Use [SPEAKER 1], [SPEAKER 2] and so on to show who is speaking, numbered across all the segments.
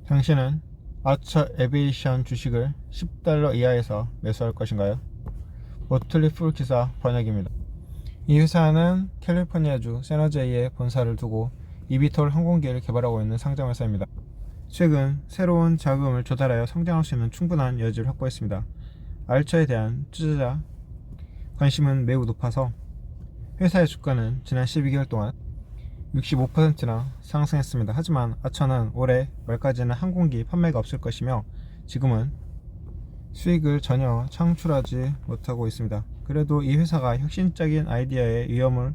[SPEAKER 1] 당신은 아처 에비에이션 주식을 $10 이하에서 매수할 것인가요? 모틀리 풀 기사 번역입니다. 이 회사는 캘리포니아주 샌호제이에 본사를 두고 이비톨 항공기를 개발하고 있는 상장 회사입니다. 최근 새로운 자금을 조달하여 성장할 수 있는 충분한 여지를 확보했습니다. 알처에 대한 투자자 관심은 매우 높아서 회사의 주가는 지난 12개월 동안 65%나 상승했습니다. 하지만 아처는 올해 말까지는 항공기 판매가 없을 것이며 지금은 수익을 전혀 창출하지 못하고 있습니다. 그래도 이 회사가 혁신적인 아이디어의 위험을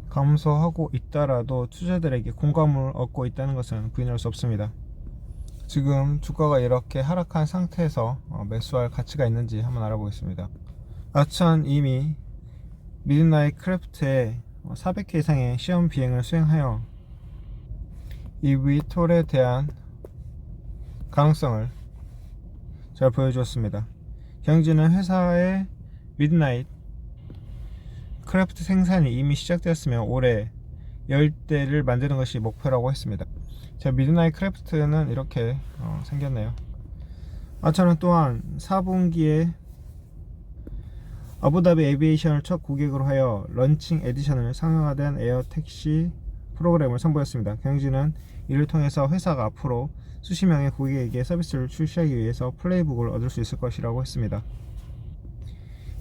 [SPEAKER 1] 감소하고 있다라도 투자자들에게 공감을 얻고 있다는 것은 부인할 수 없습니다. 지금 주가가 이렇게 하락한 상태에서 매수할 가치가 있는지 한번 알아보겠습니다. 아처는 이미 미드나잇 크래프트에 400회 이상의 시험 비행을 수행하여 이비톨에 대한 가능성을 잘 보여주었습니다. 경진은 회사의 미드나잇 크래프트 생산이 이미 시작되었으며 올해 10대를 만드는 것이 목표라고 했습니다. 자, 미드나잇 크래프트는 이렇게 생겼네요. 아처는 또한 4분기에 아부다비 에비에이션을 첫 고객으로 하여 런칭 에디션을 상용화된 에어 택시 프로그램을 선보였습니다. 경진은 이를 통해서 회사가 앞으로 수십 명의 고객에게 서비스를 출시하기 위해서 플레이북을 얻을 수 있을 것이라고 했습니다.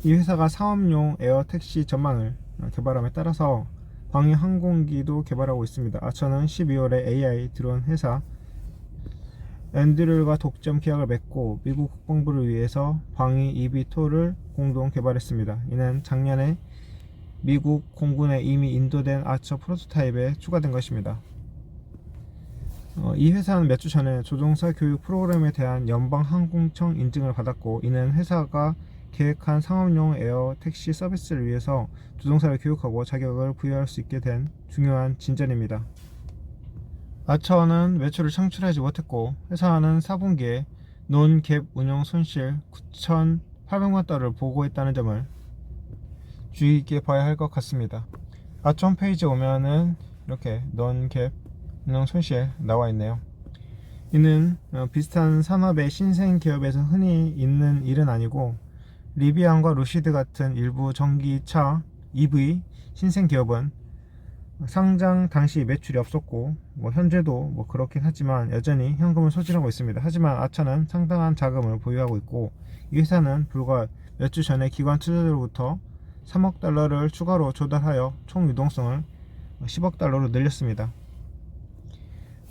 [SPEAKER 1] 이 회사가 상업용 에어 택시 전망을 개발함에 따라서 광역 항공기도 개발하고 있습니다. 아처는 12월에 AI 드론 회사 앤드릴과 독점 계약을 맺고 미국 국방부를 위해서 광의 이비톨을 공동 개발했습니다. 이는 작년에 미국 공군에 이미 인도된 아처 프로토타입에 추가된 것입니다. 이 회사는 몇 주 전에 조종사 교육 프로그램에 대한 연방항공청 인증을 받았고, 이는 회사가 계획한 상업용 에어 택시 서비스를 위해서 조종사를 교육하고 자격을 부여할 수 있게 된 중요한 진전입니다. 아처는 매출을 창출하지 못했고 회사는 4분기에 논갭 운영 손실 9,800만 달러를 보고했다는 점을 주의 있게 봐야 할 것 같습니다. 아처 홈페이지에 오면은 이렇게 논갭 운영 손실 나와 있네요. 이는 비슷한 산업의 신생 기업에서 흔히 있는 일은 아니고, 리비안과 루시드 같은 일부 전기차 EV 신생 기업은 상장 당시 매출이 없었고 현재도 그렇긴 하지만 여전히 현금을 소진하고 있습니다. 하지만 아처는 상당한 자금을 보유하고 있고, 이 회사는 불과 몇 주 전에 기관 투자자로부터 3억 달러를 추가로 조달하여 총 유동성을 10억 달러로 늘렸습니다.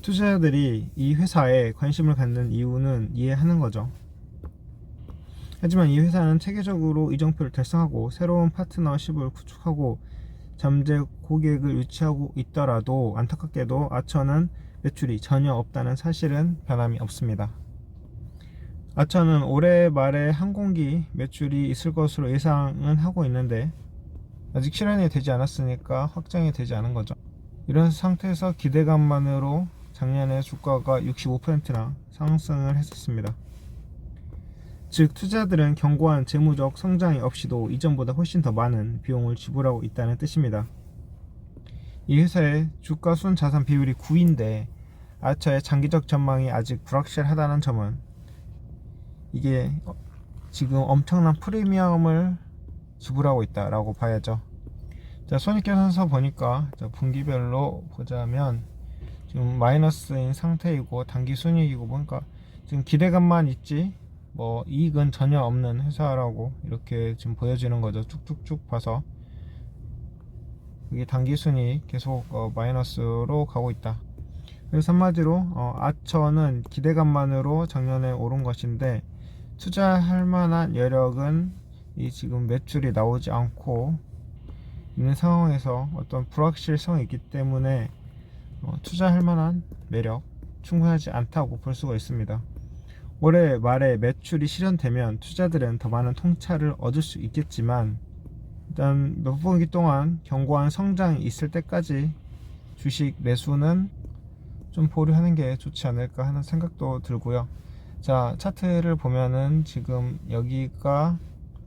[SPEAKER 1] 투자자들이 이 회사에 관심을 갖는 이유는 이해하는 거죠. 하지만 이 회사는 체계적으로 이정표를 달성하고 새로운 파트너십을 구축하고 잠재 고객을 유치하고 있더라도 안타깝게도 아처는 매출이 전혀 없다는 사실은 변함이 없습니다. 아처는 올해 말에 항공기 매출이 있을 것으로 예상은 하고 있는데 아직 실현이 되지 않았으니까 확정이 되지 않은 거죠. 이런 상태에서 기대감만으로 작년에 주가가 65%나 상승을 했었습니다. 즉 투자자들은 견고한 재무적 성장이 없이도 이전보다 훨씬 더 많은 비용을 지불하고 있다는 뜻입니다. 이 회사의 주가 순 자산 비율이 9인데 아처의 장기적 전망이 아직 불확실하다는 점은 이게 지금 엄청난 프리미엄을 지불하고 있다라고 봐야죠. 자, 손익계산서 보니까 분기별로 보자면 지금 마이너스인 상태이고 단기 순이익이고 보니까 지금 기대감만 있지 이익은 전혀 없는 회사라고 이렇게 지금 보여지는 거죠. 쭉쭉쭉 봐서 이게 단기순이익 계속 마이너스로 가고 있다. 그래서 한마디로 아처는 기대감만으로 작년에 오른 것인데 투자할 만한 여력은 이 지금 매출이 나오지 않고 있는 상황에서 어떤 불확실성이 있기 때문에 투자할 만한 매력 충분하지 않다고 볼 수가 있습니다. 올해 말에 매출이 실현되면 투자들은 더 많은 통찰을 얻을 수 있겠지만 일단 몇 분기 동안 견고한 성장이 있을 때까지 주식 매수는 좀 보류하는 게 좋지 않을까 하는 생각도 들고요. 자, 차트를 보면은 지금 여기가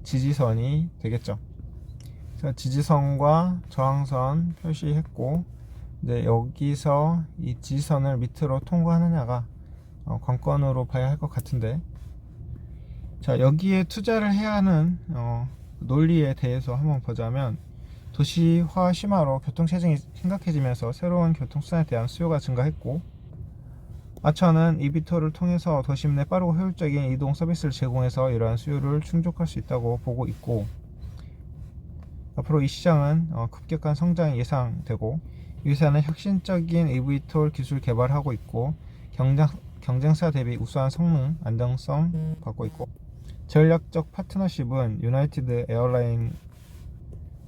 [SPEAKER 1] 지지선이 되겠죠. 자, 지지선과 저항선 표시했고 이제 여기서 이 지지선을 밑으로 통과하느냐가 관건으로 봐야 할 것 같은데, 자, 여기에 투자를 해야 하는 논리에 대해서 한번 보자면, 도시화 심화로 교통체증이 심각해지면서 새로운 교통수단에 대한 수요가 증가했고, 아천은 이비토를 통해서 도심 내 빠르고 효율적인 이동 서비스를 제공해서 이러한 수요를 충족할 수 있다고 보고 있고, 앞으로 이 시장은 급격한 성장이 예상되고, 이 회사는 혁신적인 eVTOL 기술 개발하고 있고, 경쟁사 대비 우수한 성능, 안정성 갖고 있고, 전략적 파트너십은 유나이티드 에어라인과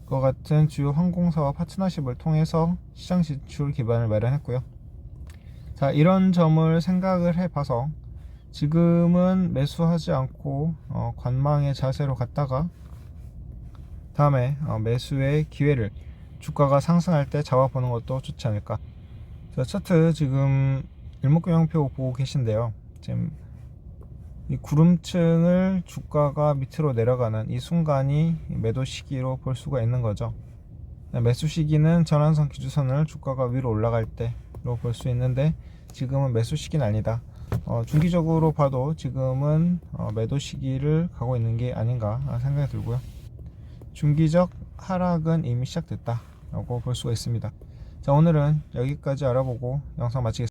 [SPEAKER 1] 같은 주요 항공사와 파트너십을 통해서 시장 진출 기반을 마련했고요. 자, 이런 점을 생각을 해봐서 지금은 매수하지 않고 관망의 자세로 갔다가 다음에 매수의 기회를 주가가 상승할 때 잡아보는 것도 좋지 않을까. 자, 차트 지금 일목균형표 보고 계신데요. 지금 이 구름층을 주가가 밑으로 내려가는 이 순간이 매도 시기로 볼 수가 있는 거죠. 매수 시기는 전환선 기준선을 주가가 위로 올라갈 때로 볼 수 있는데, 지금은 매수 시기는 아니다. 중기적으로 봐도 지금은 매도 시기를 가고 있는 게 아닌가 생각이 들고요. 중기적 하락은 이미 시작됐다 라고 볼 수가 있습니다. 자, 오늘은 여기까지 알아보고 영상 마치겠습니다.